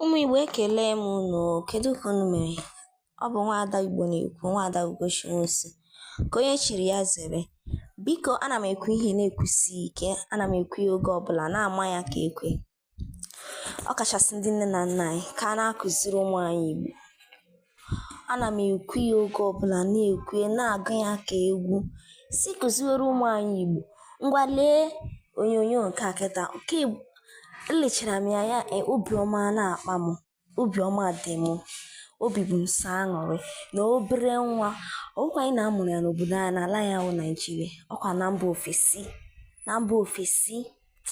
Ụmụ Igbo ekele m unu, kedu ka unu mere? Ọ bụ nwaada Igbo na-ekwu, nwaada Ugochinyusi, ka onye chiri ya zere. Biko, ana m ekwu ihe na-ekwusi ike, ana m ekwu ya oge ọbụla na-ama ya ka ekwe. Ọ kachasị ndị nne na nna anyị ka a na-akụziri ụmụ anyị Igbo. Ana m ekwu ya oge ọbụla na-ekwu na-agụ ya ka egwu, si kụziere ụmụ anyị Igbo. Ngwa lee onyonyo nke a kịta, elechara m ya obiọma na-akpa m, obiọma dị m, obi bụ m sọ aṅụrị na obere nwa ọkwa anyị na-amụrụ ya n'obodo anyị n'ala ya bụ Naijiria, ọkwa na mba ofesi.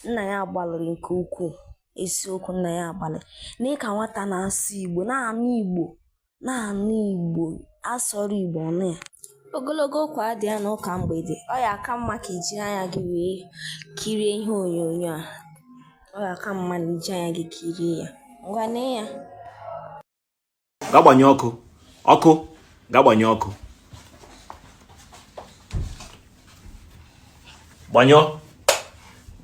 Nna ya gbalịrị nke ukwuu, eziokwu, nna ya agbalị n'ịka nwata na-asụ Igbo, na-anụ Igbo, asọrọ Igbo ọnụ ya. Ogologo ụkwa dị ya na ụka mgbede, ọ ya aka mma ka ijiri anya gị wee kirie ihe onyonyo a. Ọ ga-aka mma na iji anya gị kirie ya. Ngwa nee ya. Ga-agbanye ọkụ ga-agbanye ọkụ. Gbanyụọ.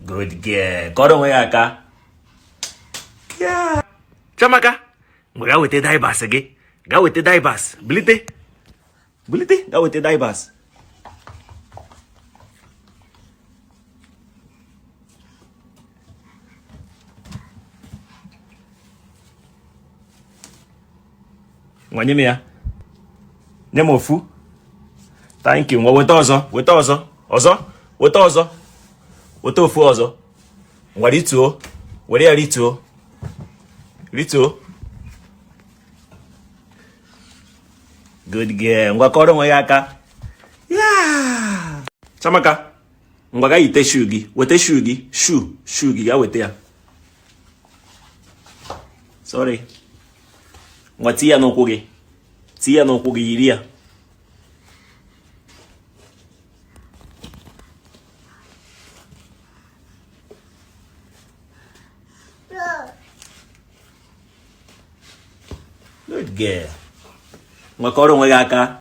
Good girl. Kọrọ onwe ya aka. Chiamaka, mgbe ga weta daibas gị. Ga weta daibas. Bilite, ga weta daibas. Nye m ya. Nye m ofu. Thank you. Weta ọzọ. Weta ofu ọzọ. Ngwa rituo. Were ya rituo. Good girl. Ngwa kọrọ onwe ya aka. Yeah. Chiamaka, ngwa ga yite shoe gị. Weta shoe gị. Shoe gị ga weta ya. Sorry. Ngwa tinye ya n'ụkwụ gị. Yiri ya. Good girl. Ngwa kọrọ onwe gị aka.